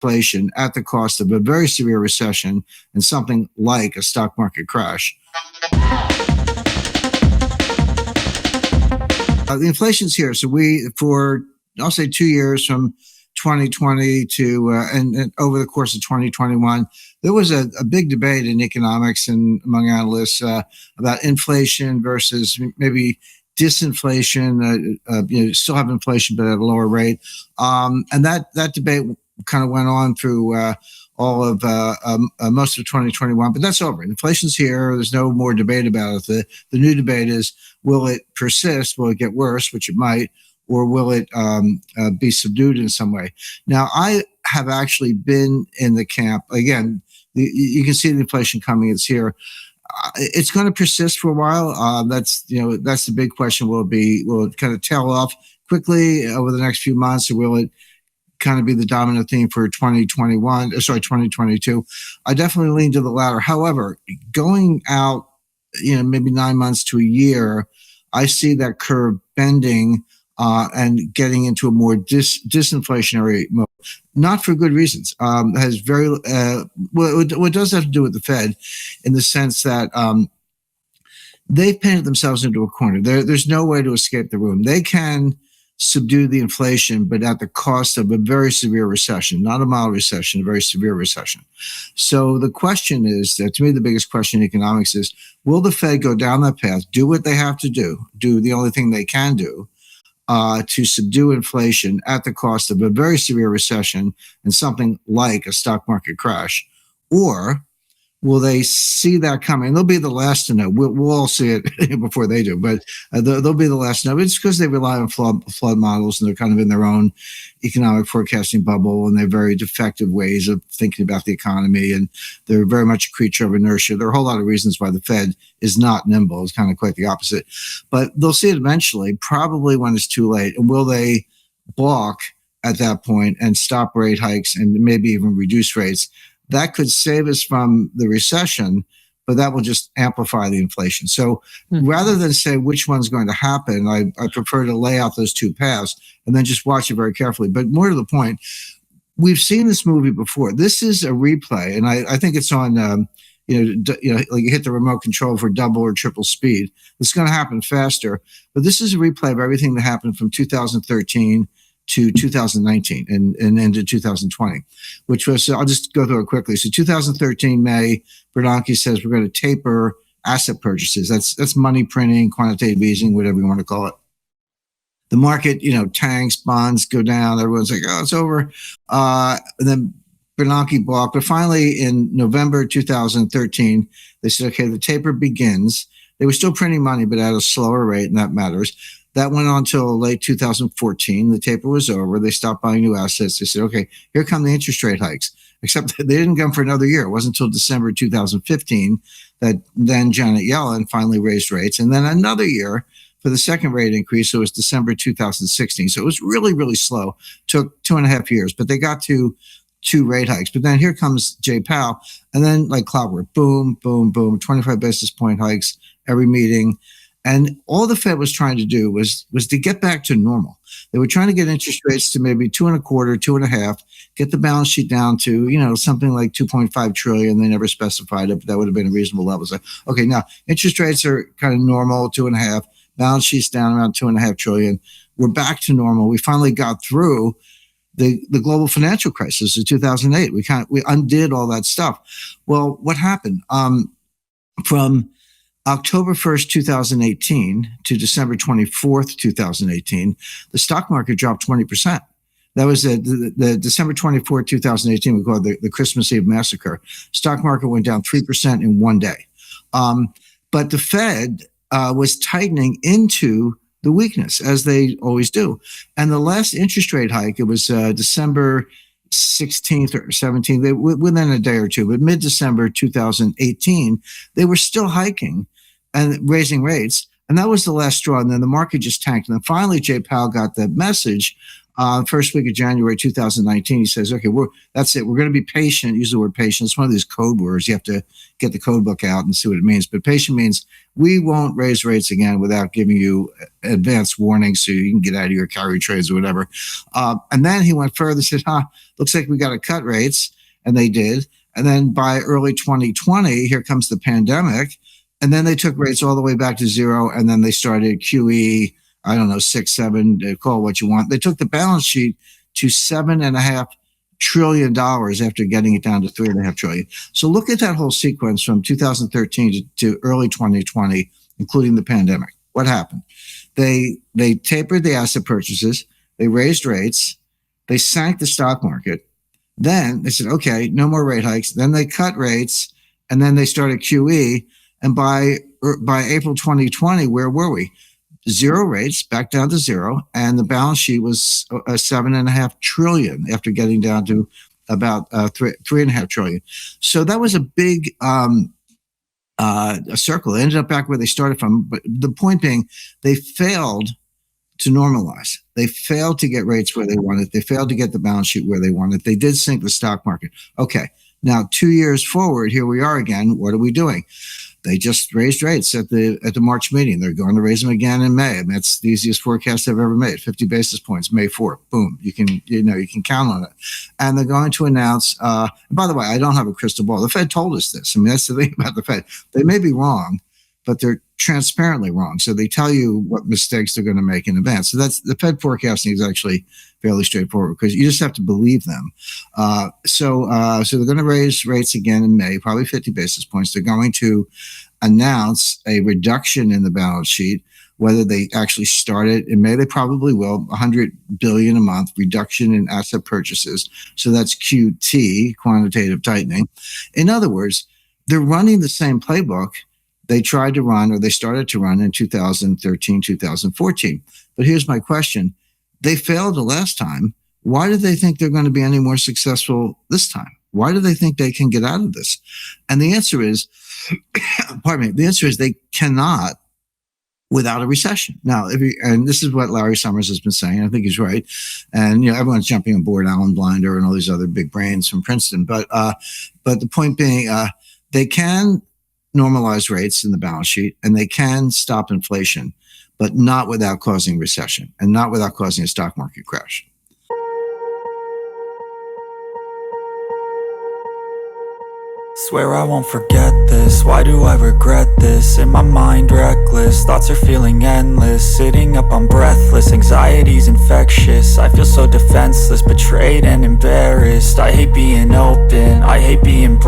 inflation at the cost of a very severe recession and something like a stock market crash. The inflation's here. So I'll say 2 years from 2020 to and over the course of 2021, there was a big debate in economics and among analysts about inflation versus maybe disinflation. Still have inflation, but at a lower rate. And that debate kind of went on through all of most of 2021, but that's over. Inflation's here. There's no more debate about it. The new debate is, will it persist? Will it get worse, which it might, or will it be subdued in some way? Now, I have actually been in the camp. Again, you can see the inflation coming. It's here. It's going to persist for a while. That's the big question. Will it kind of tail off quickly over the next few months, or will it kind of be the dominant theme for 2022? I definitely lean to the latter. However, going out, maybe 9 months to a year, I see that curve bending and getting into a more disinflationary mode. Not for good reasons. Has very what does have to do with the Fed, in the sense that they've painted themselves into a corner. There's no way to escape the room. They can subdue the inflation, but at the cost of a very severe recession, not a mild recession, a very severe recession. So the question is, to me, the biggest question in economics is, will the Fed go down that path, do what they have to do the only thing they can do, to subdue inflation at the cost of a very severe recession and something like a stock market crash? Or will they see that coming? They'll be the last to know. We'll all see it before they do, but they'll be the last to know. It's because they rely on flood models, and they're kind of in their own economic forecasting bubble, and they're very defective ways of thinking about the economy, and they're very much a creature of inertia. There are a whole lot of reasons why the Fed is not nimble. It's kind of quite the opposite. But they'll see it eventually, probably when it's too late. And will they balk at that point and stop rate hikes and maybe even reduce rates? That could save us from the recession, but that will just amplify the inflation. So rather than say which one's going to happen, I prefer to lay out those two paths and then just watch it very carefully. But more to the point, we've seen this movie before. This is a replay, and I think it's on, like you hit the remote control for double or triple speed. It's going to happen faster, but this is a replay of everything that happened from 2013 to 2019 and into 2020, which was, I'll just go through it quickly. So 2013, May, Bernanke says we're going to taper asset purchases. That's money printing, quantitative easing, whatever you want to call it. The market, tanks, bonds go down. Everyone's like, oh, it's over. And then Bernanke balked. But finally, in November 2013, they said, okay, the taper begins. They were still printing money, but at a slower rate, and that matters. That went on until late 2014. The taper was over. They stopped buying new assets. They said, okay, here come the interest rate hikes. Except they didn't come for another year. It wasn't until December 2015 that then Janet Yellen finally raised rates. And then another year for the second rate increase. So it was December 2016. So it was really, really slow. Took 2.5 years, but they got to 2 rate hikes. But then here comes Jay Powell. And then like clockwork, boom, boom, boom, 25 basis point hikes every meeting. And all the Fed was trying to do was to get back to normal. They were trying to get interest rates to maybe 2.25, 2.5, get the balance sheet down to, something like 2.5 trillion. They never specified it, but that would have been a reasonable level. So, okay, now interest rates are kind of normal, 2.5, balance sheet's down around 2.5 trillion. We're back to normal. We finally got through the global financial crisis of 2008. We undid all that stuff. Well, what happened? From October 1st, 2018 to December 24th, 2018, the stock market dropped 20%. That was the December 24th, 2018, we call it the Christmas Eve massacre. Stock market went down 3% in one day. But the Fed was tightening into the weakness, as they always do. And the last interest rate hike, it was December 16th or 17th, within a day or two, but mid-December 2018, they were still hiking and raising rates. And that was the last straw. And then the market just tanked. And then finally, Jay Powell got the message first week of January 2019, he says, okay, that's it. We're going to be patient. Use the word patient. It's one of these code words. You have to get the code book out and see what it means. But patient means we won't raise rates again without giving you advance warning so you can get out of your carry trades or whatever. And then he went further, said, looks like we got to cut rates. And they did. And then by early 2020, here comes the pandemic. And then they took rates all the way back to zero. And then they started QE, I don't know, 6, 7, call it what you want. They took the balance sheet to $7.5 trillion after getting it down to $3.5 trillion. So look at that whole sequence from 2013 to early 2020, including the pandemic. What happened? They tapered the asset purchases. They raised rates. They sank the stock market. Then they said, okay, no more rate hikes. Then they cut rates, and then they started QE. And by April 2020, where were we? Zero rates, back down to zero, and the balance sheet was $7.5 trillion after getting down to about $3.5 trillion. So that was a big a circle. They ended up back where they started from. But the point being, they failed to normalize. They failed to get rates where they wanted. They failed to get the balance sheet where they wanted. They did sink the stock market. Okay, now 2 years forward, here we are again. What are we doing? They just raised rates at the March meeting. They're going to raise them again in May. I mean, that's the easiest forecast I've ever made. 50 basis points, May 4th. Boom. You can count on it. And they're going to announce. And by the way, I don't have a crystal ball. The Fed told us this. I mean, that's the thing about the Fed. They may be wrong, but they're transparently wrong. So they tell you what mistakes they're going to make in advance. So that's the Fed forecasting is actually fairly straightforward because you just have to believe them. So they're going to raise rates again in May, probably 50 basis points. They're going to announce a reduction in the balance sheet. Whether they actually start it in May, they probably will. $100 billion a month reduction in asset purchases. So that's QT, quantitative tightening. In other words, they're running the same playbook they tried to run, or they started to run in 2013, 2014. But here's my question. They failed the last time. Why do they think they're going to be any more successful this time? Why do they think they can get out of this? And the answer is, the answer is they cannot without a recession. Now, and this is what Larry Summers has been saying. I think he's right. And, everyone's jumping on board, Alan Blinder and all these other big brains from Princeton. But the point being, they can normalize rates in the balance sheet, and they can stop inflation, but not without causing recession and not without causing a stock market crash. Swear I won't forget this, why do I regret this? In my mind reckless, thoughts are feeling endless. Sitting up, I'm breathless, anxiety's infectious. I feel so defenseless, betrayed and embarrassed. I hate being open, I hate being